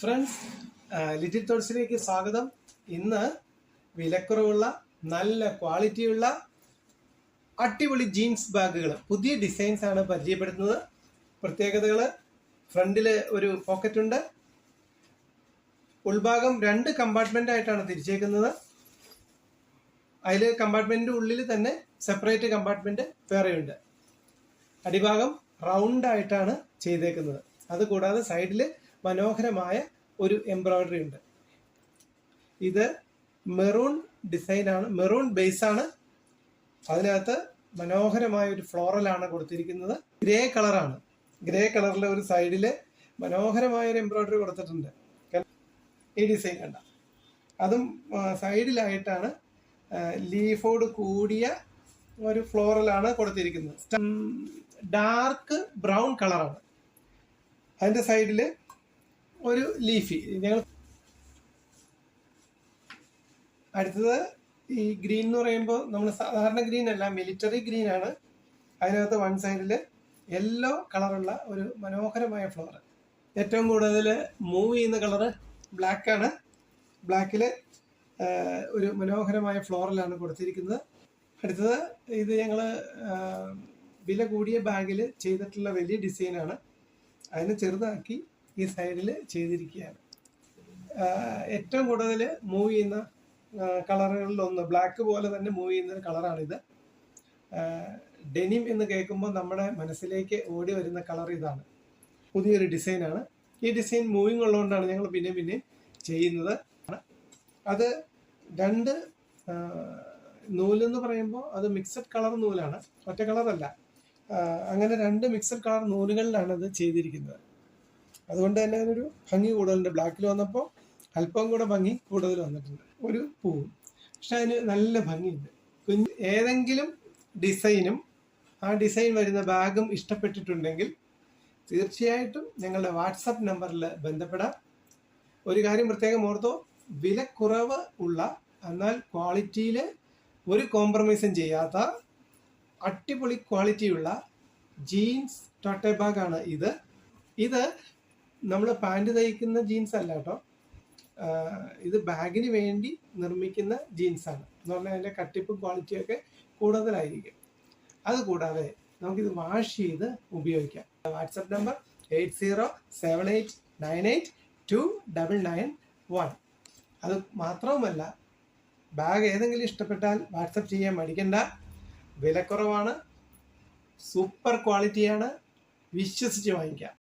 Friends, little തോട്ട്സിലേക്ക് സ്വാഗതം. ഇന്ന് വിലക്കുറവുള്ള നല്ല ക്വാളിറ്റിയുള്ള അടിപൊളി ജീൻസ് ബാഗുകൾ, പുതിയ ഡിസൈൻസ് ആണ് പരിചയപ്പെടുത്തുന്നത്. പ്രത്യേകതകൾ: ഫ്രണ്ടിൽ ഒരു പോക്കറ്റ് ഉണ്ട്, ഉൾഭാഗം 2 കമ്പാർട്ട്മെന്റ് ആയിട്ടാണ് തിരിച്ചേക്കുന്നത്. അതിൽ കമ്പാർട്ട്മെന്റിന്റെ ഉള്ളിൽ തന്നെ സെപ്പറേറ്റ് കമ്പാർട്ട്മെന്റ് വേറെയുണ്ട്. അടിഭാഗം റൗണ്ട് ആയിട്ടാണ് ചെയ്തേക്കുന്നത്. അതുകൂടാതെ സൈഡിൽ മനോഹരമായ ഒരു എംബ്രോയിഡറി ഉണ്ട്. ഇത് മെറൂൺ ഡിസൈനാണ്, മെറൂൺ ബേസ് ആണ്. അതിനകത്ത് മനോഹരമായ ഒരു ഫ്ലോറലാണ് കൊടുത്തിരിക്കുന്നത്. ഗ്രേ കളറാണ്. ഗ്രേ കളറിലെ ഒരു സൈഡിൽ മനോഹരമായ ഒരു എംബ്രോയിഡറി കൊടുത്തിട്ടുണ്ട്. ഈ ഡിസൈൻ കണ്ട, അതും സൈഡിലായിട്ടാണ് ലീഫോട് കൂടിയ ഒരു ഫ്ലോറലാണ് കൊടുത്തിരിക്കുന്നത്. ഡാർക്ക് ബ്രൗൺ കളറാണ്. അതിൻ്റെ സൈഡിൽ ഒരു ലീഫി. ഞങ്ങൾ അടുത്തത് ഈ ഗ്രീൻ എന്ന് പറയുമ്പോൾ നമ്മൾ സാധാരണ ഗ്രീൻ അല്ല, മിലിറ്ററി ഗ്രീൻ ആണ്. അതിനകത്ത് വൺ സൈഡിൽ യെല്ലോ കളറുള്ള ഒരു മനോഹരമായ ഫ്ലവർ. ഏറ്റവും കൂടുതൽ മൂവ് ചെയ്യുന്ന കളറ് ബ്ലാക്ക് ആണ്. ബ്ലാക്കിൽ ഒരു മനോഹരമായ ഫ്ലോറലാണ് കൊടുത്തിരിക്കുന്നത്. അടുത്തത് ഇത് ഞങ്ങൾ വില കൂടിയ ബാഗിൽ ചെയ്തിട്ടുള്ള വലിയ ഡിസൈനാണ്. അതിനെ ചെറുതാക്കി ഈ സൈഡിൽ ചെയ്തിരിക്കുകയാണ്. ഏറ്റവും കൂടുതൽ മൂവ് ചെയ്യുന്ന കളറുകളിലൊന്ന്, ബ്ലാക്ക് പോലെ തന്നെ മൂവ് ചെയ്യുന്ന ഒരു കളറാണിത്. ഡെനിം എന്ന് കേൾക്കുമ്പോൾ നമ്മുടെ മനസ്സിലേക്ക് ഓടി വരുന്ന കളർ ഇതാണ്. പുതിയൊരു ഡിസൈനാണ്. ഈ ഡിസൈൻ മൂവിങ് ഉള്ളതുകൊണ്ടാണ് ഞങ്ങൾ പിന്നെ ചെയ്യുന്നത്. അത് 2 നൂലെന്ന് പറയുമ്പോൾ അത് മിക്സഡ് കളർ നൂലാണ്, ഒറ്റ കളറല്ല. അങ്ങനെ 2 മിക്സഡ് കളർ നൂലുകളിലാണ് അത് ചെയ്തിരിക്കുന്നത്. അതുകൊണ്ട് തന്നെ അതിനൊരു ഭംഗി കൂടുതലുണ്ട്. ബ്ലാക്കിൽ വന്നപ്പോൾ അല്പം കൂടെ ഭംഗി കൂടുതൽ വന്നിട്ടുണ്ട്. ഒരു പൂവും, പക്ഷെ അതിന് നല്ല ഭംഗിയുണ്ട്. ഏതെങ്കിലും ഡിസൈനും ആ ഡിസൈൻ വരുന്ന ബാഗും ഇഷ്ടപ്പെട്ടിട്ടുണ്ടെങ്കിൽ തീർച്ചയായിട്ടും ഞങ്ങളുടെ വാട്സപ്പ് നമ്പറിൽ ബന്ധപ്പെടാം. ഒരു കാര്യം പ്രത്യേകം ഓർത്തോ, വിലക്കുറവ് ഉള്ള എന്നാൽ ക്വാളിറ്റിയിൽ ഒരു കോംപ്രമൈസും ചെയ്യാത്ത അടിപൊളി ക്വാളിറ്റിയുള്ള ജീൻസ് ടോട്ടെ ബാഗാണ് ഇത്. ഇത് നമ്മൾ പാൻറ് തയ്ക്കുന്ന ജീൻസ് അല്ല കേട്ടോ. ഇത് ബാഗിന് വേണ്ടി നിർമ്മിക്കുന്ന ജീൻസാണ്. എന്ന് പറഞ്ഞാൽ അതിൻ്റെ കട്ടിപ്പും ക്വാളിറ്റിയൊക്കെ കൂടുതലായിരിക്കും. അതുകൂടാതെ നമുക്കിത് വാഷ് ചെയ്ത് ഉപയോഗിക്കാം. WhatsApp number 8078982991. അത് മാത്രവുമല്ല, ബാഗ് ഏതെങ്കിലും ഇഷ്ടപ്പെട്ടാൽ വാട്സപ്പ് ചെയ്യാൻ മടിക്കണ്ട. വിലക്കുറവാണ്, സൂപ്പർ ക്വാളിറ്റിയാണ്, വിശ്വസിച്ച് വാങ്ങിക്കാം.